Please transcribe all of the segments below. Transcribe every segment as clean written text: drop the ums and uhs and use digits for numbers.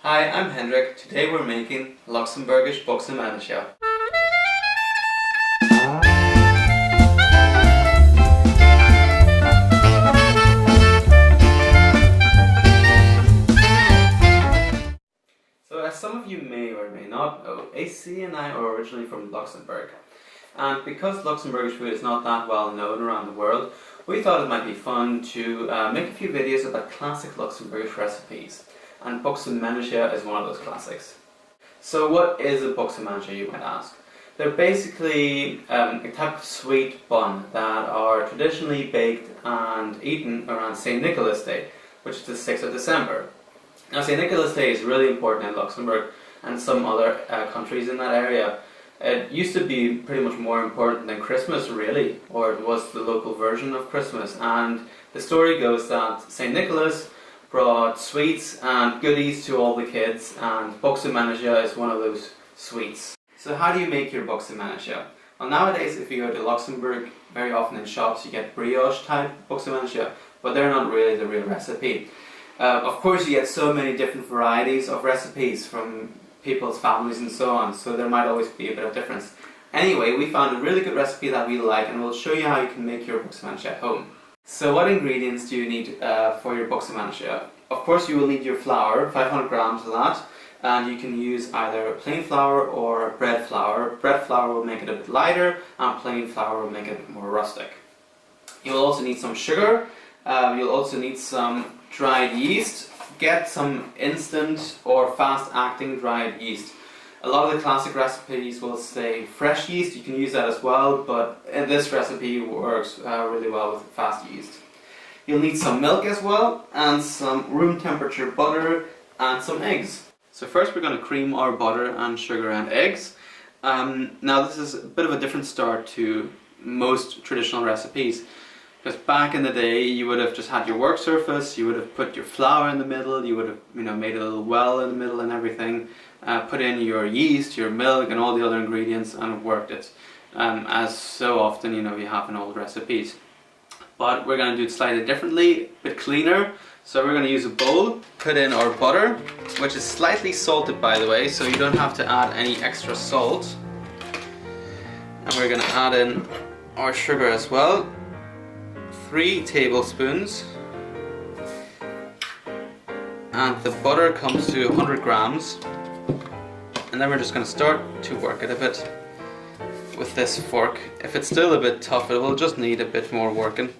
Hi, I'm Hendrik. Today we're making Luxembourgish Boxemännecher. So as some of you may or may not know, AC and I are originally from Luxembourg. And because Luxembourgish food is not that well known around the world, we thought it might be fun to make a few videos about classic Luxembourgish recipes. And Boxemännecher is one of those classics. So what is a Boxemännecher, you might ask? They're basically a type of sweet bun that are traditionally baked and eaten around St. Nicholas Day, which is the 6th of December. Now St. Nicholas Day is really important in Luxembourg and some other countries in that area. It used to be pretty much more important than Christmas, really, or it was the local version of Christmas. And the story goes that St. Nicholas brought sweets and goodies to all the kids, and Boxemännecher is one of those sweets. So how do you make your Boxemännecher? Well, nowadays if you go to Luxembourg, very often in shops you get brioche type Boxemännecher, but they're not really the real recipe. Of course you get so many different varieties of recipes from people's families and so on, so there might always be a bit of difference. Anyway, we found a really good recipe that we like, and we'll show you how you can make your Boxemännecher at home. So what ingredients do you need for your Boxemännecher? Of course you will need your flour, 500 grams of that, and you can use either plain flour or bread flour. Bread flour will make it a bit lighter, and plain flour will make it a bit more rustic. You'll also need some sugar, you'll also need some dried yeast. Get some instant or fast-acting dried yeast. A lot of the classic recipes will say fresh yeast, you can use that as well, but this recipe works really well with fast yeast. You'll need some milk as well, and some room temperature butter, and some eggs. So first we're going to cream our butter and sugar and eggs. Now this is a bit of a different start to most traditional recipes. Because back in the day you would have just had your work surface, you would have put your flour in the middle, you would have made a little well in the middle and everything, put in your yeast, your milk and all the other ingredients and worked it. As so often you have in old recipes. But we're going to do it slightly differently, a bit cleaner. So we're going to use a bowl, put in our butter, which is slightly salted by the way, so you don't have to add any extra salt. And we're going to add in our sugar as well. 3 tablespoons, and the butter comes to 100 grams, and then we're just going to start to work it a bit with this fork. If it's still a bit tough, it will just need a bit more working.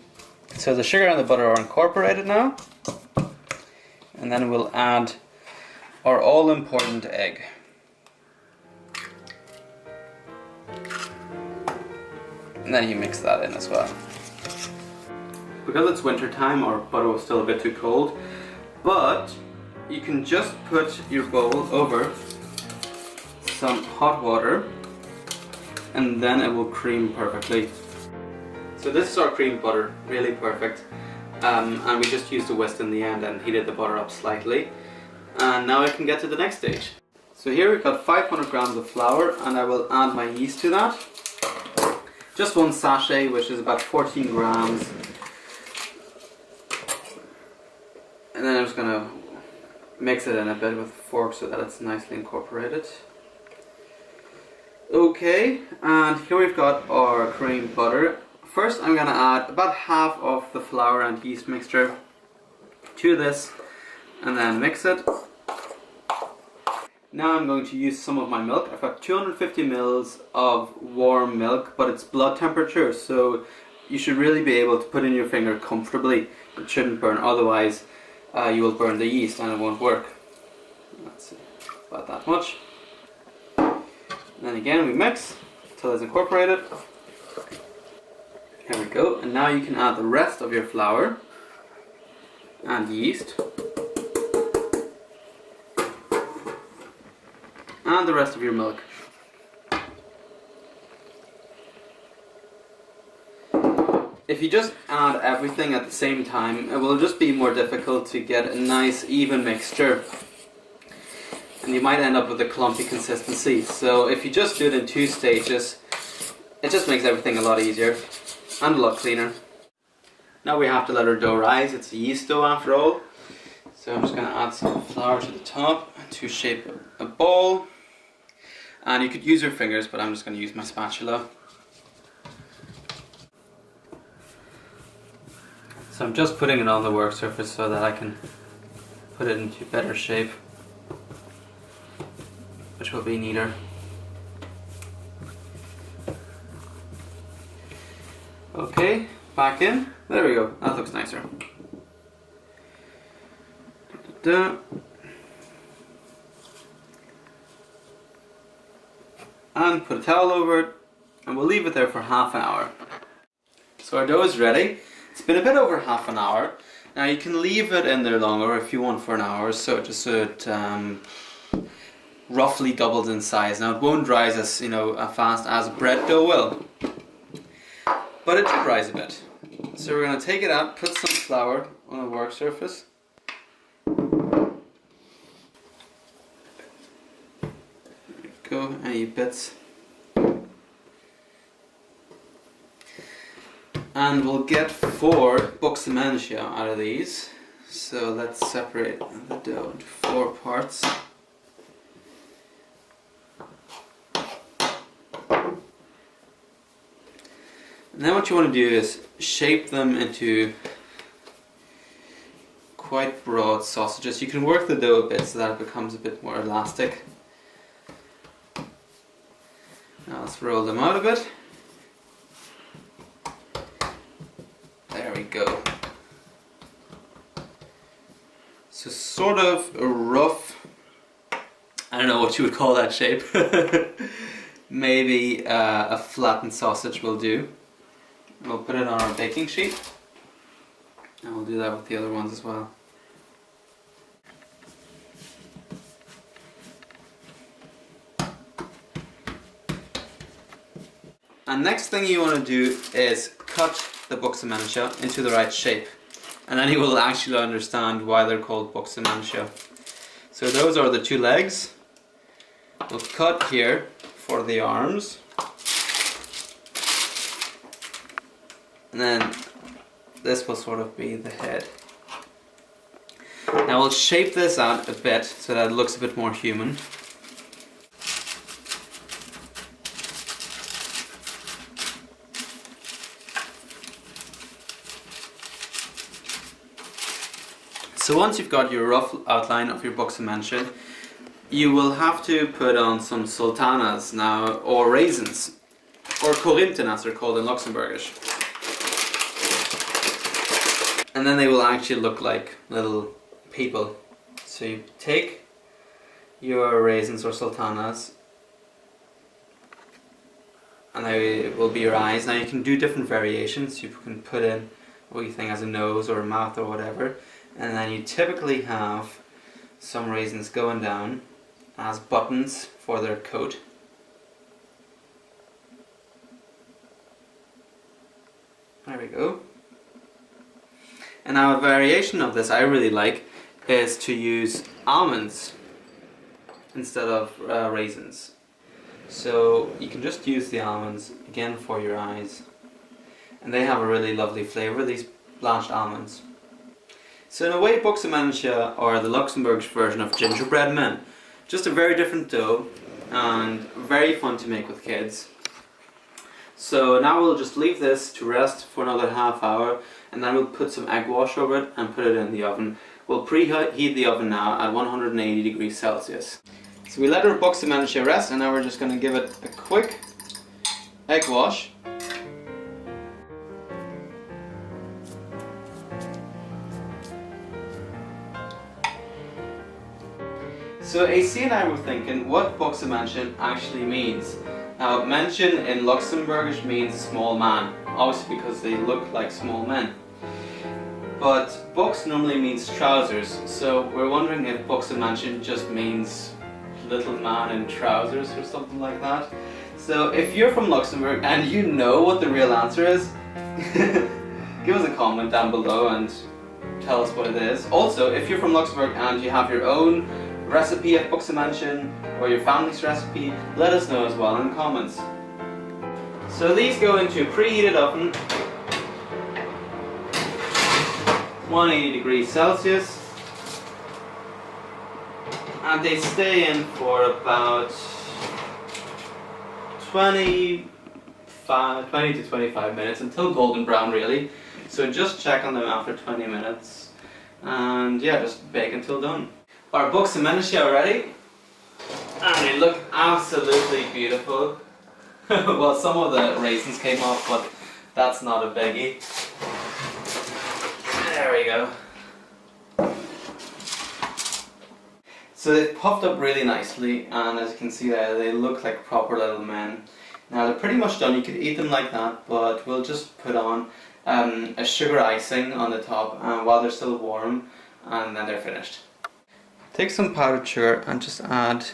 So the sugar and the butter are incorporated now, and then we'll add our all-important egg. And then you mix that in as well. Because it's winter time, our butter was still a bit too cold, but you can just put your bowl over some hot water and then it will cream perfectly. So this is our cream butter, really perfect, and we just used a whisk in the end and heated the butter up slightly, and now I can get to the next stage. So here we've got 500 grams of flour, and I will add my yeast to that. Just one sachet, which is about 14 grams. And then I'm just going to mix it in a bit with a fork so that it's nicely incorporated. Okay, and here we've got our cream butter. First I'm going to add about half of the flour and yeast mixture to this and then mix it. Now I'm going to use some of my milk. I've got 250 ml of warm milk, but it's blood temperature, so you should really be able to put in your finger comfortably. It shouldn't burn, otherwise you will burn the yeast and it won't work. Let's see, about that much. And then again we mix until it's incorporated. Here we go, and now you can add the rest of your flour and yeast and the rest of your milk. If you just add everything at the same time, it will just be more difficult to get a nice even mixture, and you might end up with a clumpy consistency. So if you just do it in 2 stages, it just makes everything a lot easier and a lot cleaner. Now we have to let our dough rise. It's a yeast dough after all. So I'm just going to add some flour to the top and to shape a ball, and you could use your fingers, but I'm just going to use my spatula. So I'm just putting it on the work surface so that I can put it into better shape, which will be neater. Okay, back in. There we go, that looks nicer. Da-da-da. And put a towel over it, and we'll leave it there for half an hour. So our dough is ready. It's been a bit over half an hour. Now you can leave it in there longer if you want for an hour, so just so it roughly doubles in size. Now it won't rise as fast as bread dough will, but it should rise a bit. So we're going to take it out, put some flour on the work surface. Go, any bits. And we'll get 4 Boxemännecher out of these. So let's separate the dough into 4 parts. And then what you want to do is shape them into quite broad sausages. You can work the dough a bit so that it becomes a bit more elastic. Now let's roll them out a bit. There we go. So sort of a rough, I don't know what you would call that shape. Maybe a flattened sausage will do. We'll put it on our baking sheet, and we'll do that with the other ones as well. And next thing you want to do is cut the Boxemännecher into the right shape, and then you will actually understand why they're called Boxemännecher. So those are the 2 legs. We'll cut here for the arms, and then this will sort of be the head. Now we'll shape this out a bit so that it looks a bit more human. So once you've got your rough outline of your Boxemännecher, you will have to put on some sultanas now, or raisins, or Korinthen as they're called in Luxembourgish. And then they will actually look like little people. So you take your raisins or sultanas, and they will be your eyes. Now you can do different variations. You can put in what you think as a nose or a mouth or whatever. And then you typically have some raisins going down as buttons for their coat. There we go. And now a variation of this I really like is to use almonds instead of raisins. So you can just use the almonds again for your eyes. And they have a really lovely flavour, these blanched almonds. So in a way, Boxemännecher are the Luxembourgish version of gingerbread men. Just a very different dough and very fun to make with kids. So now we'll just leave this to rest for another half hour, and then we'll put some egg wash over it and put it in the oven. We'll preheat the oven now at 180 degrees Celsius. So we let our Boxemännecher rest, and now we're just going to give it a quick egg wash. So AC and I were thinking what Boxemännecher actually means. Now, Männchen in Luxembourgish means small man, obviously because they look like small men. But Box normally means trousers, so we're wondering if Boxemännecher just means little man in trousers or something like that. So if you're from Luxembourg and you know what the real answer is, give us a comment down below and tell us what it is. Also, if you're from Luxembourg and you have your own recipe of Boxemännecher or your family's recipe, let us know as well in the comments. So these go into a preheated oven, 180 degrees Celsius, And they stay in for about 20 to 25 minutes, until golden brown really. So just check on them after 20 minutes. And yeah, just bake until done. Our Boxemännecher are ready. And they look absolutely beautiful. Well, some of the raisins came off, but that's not a biggie. There we go. So they've puffed up really nicely, and as you can see there, they look like proper little men. Now they're pretty much done. You could eat them like that, but we'll just put on a sugar icing on the top while they're still warm, and then they're finished. Take some powdered sugar and just add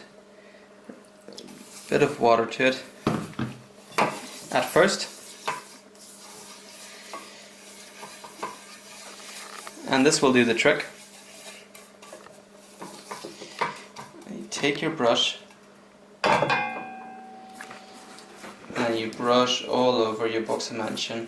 a bit of water to it at first. And this will do the trick. You take your brush and you brush all over your Boxemännechen.